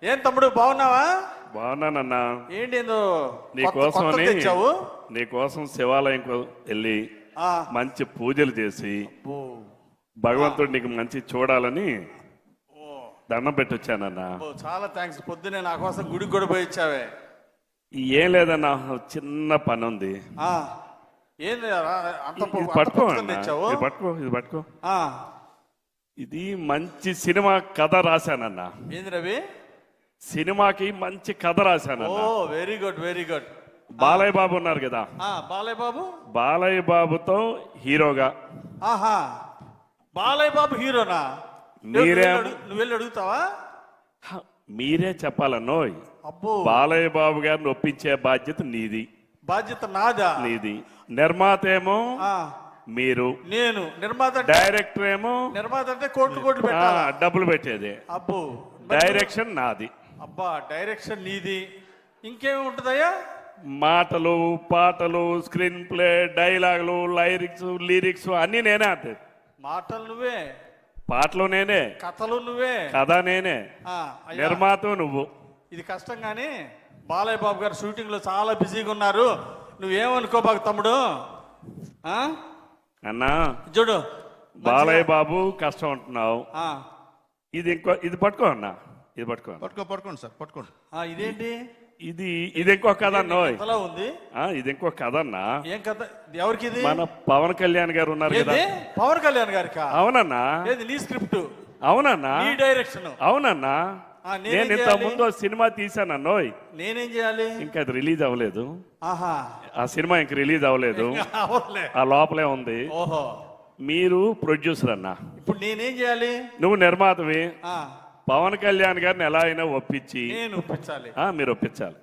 ఏం తమ్ముడు బాగున్నావా? బాగున్నానన్నా. ఏంటి నీకోసం శివాలయం వెళ్ళి మంచి పూజలు చేసి భగవంతుడు నీకు మంచి చూడాలని దండం పెట్టొచ్చానన్నా. చాలా థ్యాంక్స్. పొద్దునే నా కోసం గుడికి కూడా పోయి ఇచ్చావే. ఏం లేదన్నా, చిన్న పని ఉంది. పట్టుకో. ఇది మంచి సినిమా కథ రాశానన్నా. ఏంది రవి? సినిమాకి మంచి కథ రాశానన్నా. Very good, very good. Balayya Babu ఉన్నారు కదా, బాలయ్య బాబుతో హీరోగా. బాలయ్య బాబు హీరోనా? నువ్వు వెళ్ళి అడుగుతావా? మీరే చెప్పాలన్నోయ్. బాలయ్య బాబు గారిని ఒప్పించే బాధ్యత నీది. బాధ్యత నాదా? నీది. నిర్మాత ఏమో మీరు, నేను నిర్మాత. డైరెక్టర్ ఏమో, నిర్మాత అంటే కోట్లు పెట్టాలా, డబ్బులు పెట్టేది. అబ్బో. డైరెక్షన్ నాది. అబ్బా, డైరెక్షన్ నీది. ఇంకేమి ఉంటుందయ్యా? మాటలు, పాటలు, స్క్రీన్ ప్లే, డైలాగులు, లిరిక్స్ అన్ని నేనే. అంటే మాటలు నువ్వే, పాటలు నేనే, కథలు నువ్వే, కథ నేనే, నిర్మాత నువ్వు. ఇది కష్టం. కానీ బాలయ్య బాబు గారు షూటింగ్ లో చాలా బిజీగా ఉన్నారు. నువ్వేమనుకోబాకు తమ్ముడు. అన్నా చూడు, బాలయ్య బాబు కష్టం అంటున్నావు. ఇది పట్టుకో అన్నా, ఇది పట్టుకోండి సార్, పట్టుకోండి. ఇదేంటి? ఇది ఇంకో కథ అన్నోయ్. ఉంది. ఇది ఇంకో కథ అన్నా. ఏం కథ? ఎవరికి? మన పవన్ కళ్యాణ్ గారు ఉన్నారు కదా. పవన్ కళ్యాణ్ గారికి? అవునన్నా. నీ స్క్రిప్ట్? అవునన్నా. నీ డైరెక్షన్? అవునన్నా. నేను ఇంత ముందు సినిమా తీసానన్నోయ్. నేనేం చేయాలి? ఇంకా అది రిలీజ్ అవ్వలేదు. ఆ సినిమా ఇంక రిలీజ్ అవ్వలేదు, ఆ లోపలే ఉంది. ఓహో. మీరు ప్రొడ్యూసర్ అన్నా. ఇప్పుడు నేనేం చేయాలి? నువ్వు నిర్మాతవి. పవన్ కళ్యాణ్ గారిని ఎలా అయినా ఒప్పించి. నేను ఒప్పించాలి? మీరు ఒప్పించాలి.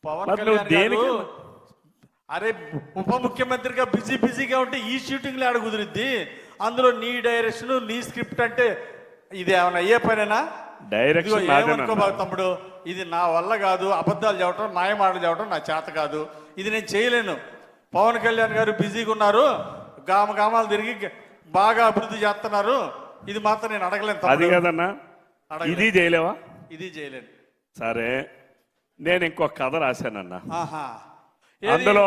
పవన్ కళ్యాణ్ గారు అరే ఉప ముఖ్యమంత్రిగా బిజీగా ఉంటే ఈ షూటింగ్ ఆడ కుదిరిద్ది. అందులో నీ డైరెక్షన్, నీ స్క్రిప్ట్ అంటే ఇది ఏమన్నా అయ్యే పనేనా? డైరెక్షన్ తమ్ముడు, ఇది నా వల్ల కాదు. అబద్ధాలు చెప్పడం, మాయమాటలు చెప్పడం నా చేత కాదు. ఇది నేను చేయలేను. పవన్ కళ్యాణ్ గారు బిజీగా ఉన్నారు, గామాలు తిరిగి బాగా అభివృద్ధి చేస్తున్నారు. ఇది మాత్రం నేను అడగలేను. అది కాదన్నా, ఇది చేయలేవా? ఇది చేయలేను. సరే, నేను ఇంకొక కథ రాశానన్నా. అందులో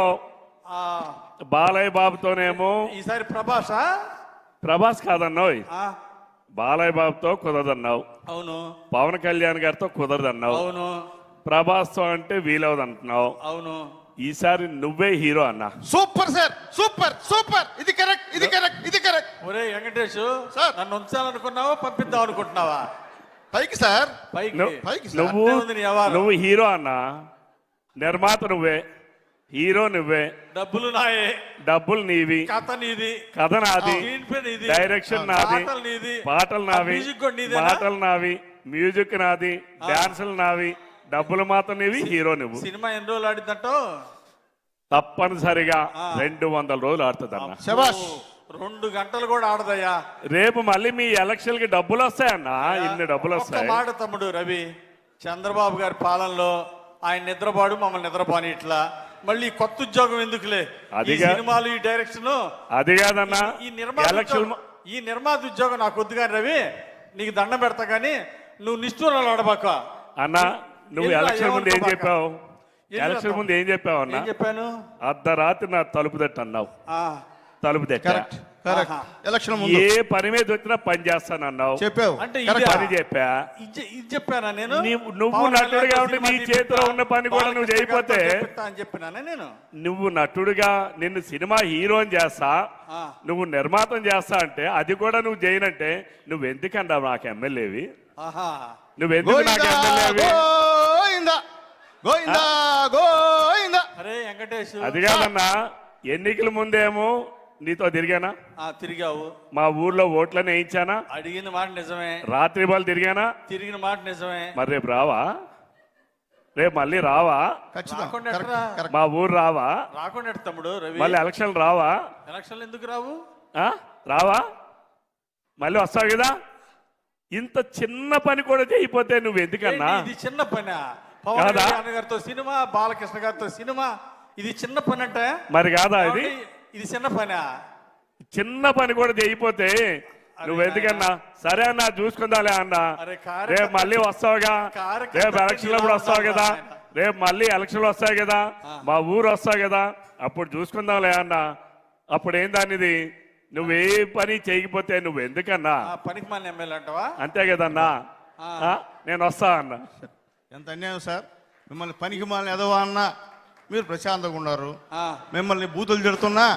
బాలయ్య బాబుతోనేమో ఈసారి ప్రభాస్ కాదన్నావు. బాలయ్య బాబుతో కుదరదన్నావు. అవును. పవన్ కళ్యాణ్ గారితో కుదరదన్నావు. అవును. ప్రభాస్ తో అంటే వీలవదు అంటున్నావు. అవును. ఈసారి నువ్వే హీరో అన్నా. Super sir, super super. ఇది కరెక్ట్, ఇది కరెక్ట్, ఇది కరెక్ట్. ఒరే వెంకటేష్, నన్ను ఉంచాలనుకున్నావా, పంపిద్దాం అనుకుంటున్నావా? పైకి సార్, పైకి. నువ్వు హీరో అన్నా, నిర్మాత నువ్వే, హీరో నువ్వే, డబ్బులు నాయే, డబ్బులు నీవి, కథ నీది, కథ నాది, డైరెక్షన్ నాది, పాటలు నావి, మాటలు నావి, మ్యూజిక్ నాది, డాన్సులు నావి, డబ్బులు మాత్రం నీవి, హీరో నువ్వు. సినిమా ఎన్ని రోజులు ఆడిద్దంట? తప్పనిసరిగా 200 రోజులు ఆడుతుంది అన్న. 2 గంటలు కూడా ఆడదయ్యా. రేపు మళ్ళీ మీ ఎలక్షన్ కి డబ్బులు వస్తాయన్నా. ఇన్ని డబ్బులు వస్తాయి. మాట తమ్ముడు రవి, చంద్రబాబు గారి పాలనలో ఆయన నిద్రపాడు, మమ్మల్ని నిద్రపోని ఇట్లా. మళ్ళీ కొత్త ఉద్యోగం ఎందుకులే? సినిమాలు, ఈ డైరెక్షన్. అది కాదన్నా, ఈ నిర్మాత ఉద్యోగం నాకు వద్దు. కానీ రవి, నీకు దండం పెడతా. కానీ నువ్వు నిష్ఠూరాలు ఆడబాక అన్నా. నువ్వు ఎలక్షన్ ముందు ఏం చెప్పావు? ఎలక్షన్ ముందు ఏం చెప్పావు అన్నా? చెప్పాను, అర్ధరాత్రి నా తలుపు తట్టు అన్నావు. తలుపు తట్టా. ఏ పని మీద వచ్చినా పని చేస్తాను అన్నావు. చెప్పావు. అంటే పని చెప్పానా నేను? నువ్వు నటుడుగా ఉంటే నీ చేతిలో ఉన్న పని కూడా నువ్వు చేయకపోతే అని చెప్పినానా నేను? నువ్వు నటుడుగా నిన్ను సినిమా హీరో అని చేస్తా, నువ్వు నిర్మాతం చేస్తా అంటే అది కూడా నువ్వు చేయనంటే నువ్వు ఎందుకన్నావు నాకు ఎమ్మెల్యేవి? నువ్వెందుకు నాకు ఎమ్మెల్యేవి? అరే వెంకటేష్, అది కాదన్నా. ఎన్నికల ముందేమో నీతో తిరిగానా? తిరిగావు. మా ఊర్లో ఓట్లను వేయించానా? అడిగిన మాట నిజమే. రాత్రి బాల్ తిరిగానా? తిరిగిన మాట నిజమే. మరి రేపు రావా? రేపు మళ్ళీ రావా? మా ఊరు రావా? రాకుండా తమ్ముడు రవి, మళ్ళీ ఎలక్షన్ రావా? ఎలక్షన్లు ఎందుకు రావు? రావా? మళ్ళీ వస్తావు కదా. ఇంత చిన్న పని కూడా చేయకపోతే నువ్వు ఎందుకన్నా? ఇది చిన్న పని. పవన్ కళ్యాణ్ గారితో సినిమా, బాలకృష్ణ గారితో సినిమా, ఇది చిన్న పని అంటే మరి కాదా? ఇది చిన్న పని. చిన్న పని కూడా చేయకపోతే నువ్వెందుకన్నా? సరే అన్నా, చూసుకుందాలే అన్నా. అరే కార్యకర్త- రేపు మళ్ళీ వస్తావుగా, కార్యకర్త రేపు ఎలక్షన్లో కూడా వస్తావు కదా, రేపు మళ్ళీ ఎలక్షన్లు వస్తాయి కదా, మా ఊరు వస్తావు కదా, అప్పుడు చూసుకుందాంలే అన్నా. అప్పుడు ఏం దానిది? నువ్వే పని చేయకపోతే నువ్వు ఎందుకన్నా? పనికి మన ఎమ్మెల్యే అంటావా? అంతే కదన్నా. నేను వస్తా అన్నా. ఎంత అన్యాయం సార్, మిమ్మల్ని పనికి మాలిన ఎదవా అన్నా మీరు ప్రశాంతంగా ఉన్నారు, మిమ్మల్ని బూతులు తిడుతున్నా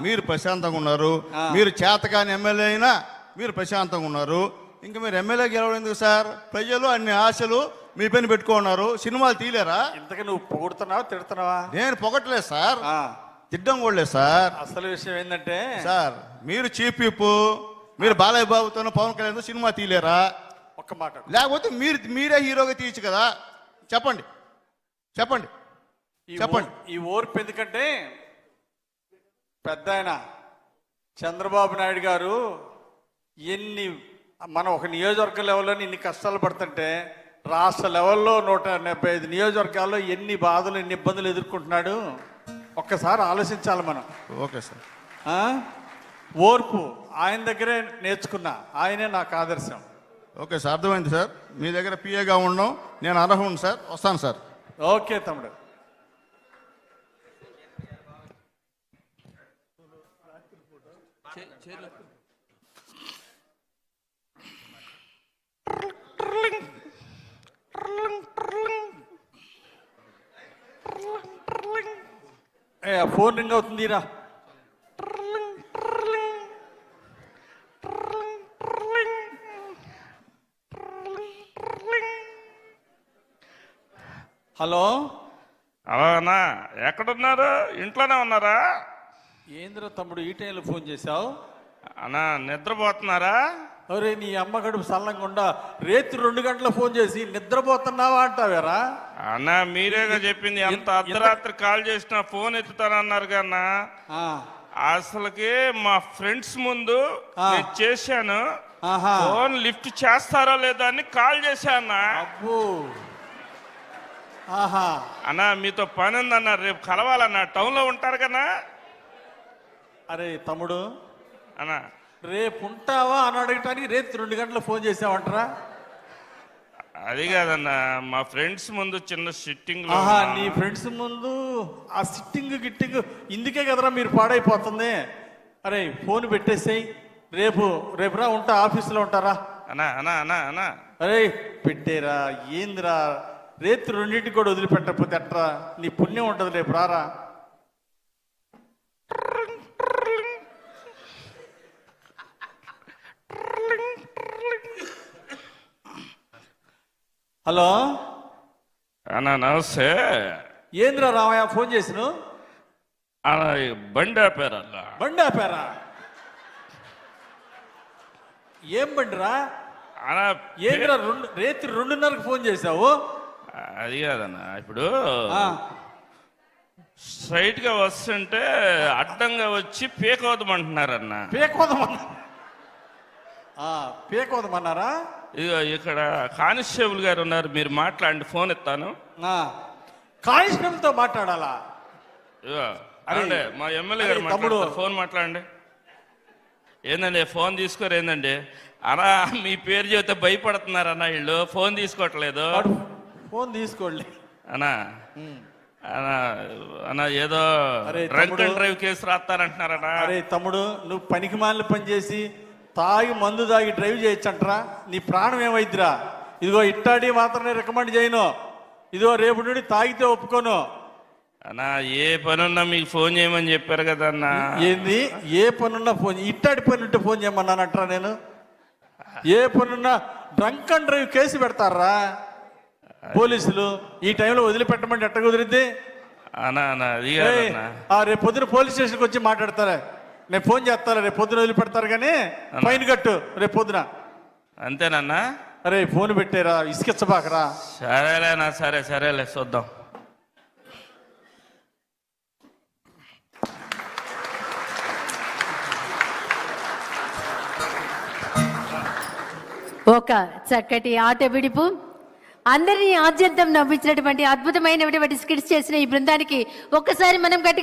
మీరు ప్రశాంతంగా ఉన్నారు, మీరు చేతకాని ఎమ్మెల్యే అయినా మీరు ప్రశాంతంగా ఉన్నారు. ఇంకా మీరు ఎమ్మెల్యే గెలవడం ఎందుకు సార్? ప్రజలు అన్ని ఆశలు మీ పైన పెట్టుకున్నారు, సినిమాలు తీయలేరా? ఇంతకీ నువ్వు పొగుడుతున్నావా తిడుతున్నావా? నేను పొగట్లేదు సార్, తిట్టం కూడా లేదు సార్. అసలు విషయం ఏంటంటే సార్ మీరు చీఫ్ విప్, మీరు బాలయ్య బాబుతో పవన్ కళ్యాణ్ సినిమా తీయలేరా? ఒక్క మాట, లేకపోతే మీరే హీరోగా తీయచ్చు కదా. చెప్పండి చెప్పండి చెప్పండి. ఈ ఓర్పు ఎందుకంటే పెద్ద ఆయన చంద్రబాబు నాయుడు గారు ఎన్ని మనం ఒక నియోజకవర్గ లెవెల్లో ఇన్ని కష్టాలు పడుతుంటే రాష్ట్ర లెవెల్లో 175 నియోజకవర్గాల్లో ఎన్ని బాధలు ఎన్ని ఇబ్బందులు ఎదుర్కొంటున్నాడు ఒక్కసారి ఆలోచించాలి మనం. Okay sir. ఓర్పు ఆయన దగ్గరే నేర్చుకున్నా, ఆయనే నాకు ఆదర్శం. ఓకే సార్, అర్థమైంది సార్. మీ దగ్గర పిఏగా ఉండడం నేను అర్హుడు సార్, వస్తాను సార్. ఓకే తమ్ముడు. ఫోన్ రింగ్ అవుతుందిరా. హలో అలా అన్నా, ఎక్కడున్నారు? ఇంట్లోనే ఉన్నారా? ఏంద్ర తమ్ముడు ఈ టైంలో ఫోన్ చేశావు? అన్నా నిద్రపోతున్నారా? అరే నీ అమ్మ గడుపు సల్లంగా రేత్రి 2 గంటల ఫోన్ చేసి నిద్రపోతున్నావా అంటావేరా? అన్నా మీరేగా చెప్పింది, ఎంత అర్ధరాత్రి కాల్ చేసినా ఫోన్ ఎత్తుతానన్నారు కన్నా. అసలుకి మా ఫ్రెండ్స్ ముందు నేను చేశాను, ఫోన్ లిఫ్ట్ చేస్తారో లేదో అని కాల్ చేశాను. అబ్బో అన్నా మీతో పని ఉందన్నా, రేపు కలవాలన్నా, టౌన్ లో ఉంటారు కదా. అరే తమ్ముడు అన్నా రేపు ఉంటావా అని అడగటానికి రేపు 2 గంటల ఫోన్ చేసావంటరా? అది కాదన్నా, మా ఫ్రెండ్స్ ముందు చిన్న సిట్టింగ్. నీ ఫ్రెండ్స్ ముందు ఆ సిట్టింగ్ గిట్టింగ్ ఇందుకే కదరా మీరు పాడైపోతుంది. అరే ఫోన్ పెట్టేసేయి, రేపురా ఉంటా, ఆఫీసులో ఉంటారా? అన్నా అన్నా అన్నా అన్నా అరే పెట్టేరా, ఏందిరా రేపు 2ంటికి కూడా వదిలిపెట్టకపోతే ఎట్రా? నీ పుణ్యం ఉంటుంది, రేపు రారా. హలో అన్నా నమస్తే. ఏంద్రా రామయ్య ఫోన్ చేసిను? అలా బండి ఆపారల్లా. బండి ఆపారా? ఏం బండిరా? అలా ఏంద్రా రేత్రి 2:30కి ఫోన్ చేశావు? అది కాదన్నా, ఇప్పుడు స్ట్రైట్ గా వస్తుంటే అడ్డంగా వచ్చి పేకోదమంటున్నారన్నా. పేకోదమన్నారా? ఇదిగో ఇక్కడ కానిస్టేబుల్ గారు ఉన్నారు, మీరు మాట్లాడండి, ఫోన్ ఎత్తాను. కానిస్టేబుల్ తో మాట్లాడాలా? ఇదిగో అంటే మా ఎమ్మెల్యే గారు మాట్లాడతారు, ఫోన్ మాట్లాడండి. ఏందండి ఫోన్ తీసుకోరు? ఏందండి అన్నా మీ పేరు చెబితే భయపడుతున్నారన్నా వీళ్ళు, ఫోన్ తీసుకోవట్లేదు. ఫోన్ తీసుకోండి అన్నా. అన్నా అన్నా ఏదో డ్రంక్ అండ్ డ్రైవ్ కేసు రాస్తారంటున్నారన్నా. అరే తమ్ముడు, నువ్వు పనికి మాలిన పని చేసి తాగి మందు తాగి డ్రైవ్ చేయొచ్చంటరా? నీ ప్రాణం ఏమైద్దిరా? ఇదిగో ఇట్టాడి మాత్రమే రికమెండ్ చేయను, ఇదిగో రేపు నుండి తాగితే ఒప్పుకోను. అన్నా ఏ పనున్నా మీకు ఫోన్ చేయమని చెప్పారు కదా అన్నా. ఏంది ఏ పనున్నా ఫోన్? ఇట్టాడి పని ఉంటే ఫోన్ చేయమన్నానంటరా నేను? ఏ పనున్నా డ్రంక్ అండ్ డ్రైవ్ కేసు పెడతారా పోలీసులు? ఈ టైంలో వదిలిపెట్టమంటే ఎట్ట కుదిరిద్ది? అన్నా అన్నా అది రేపు పొద్దున పోలీస్ స్టేషన్కి వచ్చి మాట్లాడతారా? నేను ఫోన్ చేస్తారా? రేపు పొద్దున వదిలిపెడతారు కానీ ఫైన్ కట్టు రేపు పొద్దున. అంతేనన్నా? అరే ఫోన్ పెట్టేరా, ఇసుకిచ్చబాకరా. సరేలేనా, సరే సరేలే చూద్దాం. ఒక చక్కటి ఆట విడుపు, అందరినీ ఆద్యంతం నవ్వించినటువంటి అద్భుతమైనటువంటి స్కిట్స్ చేసిన ఈ బృందానికి ఒక్కసారి మనం గట్టిగా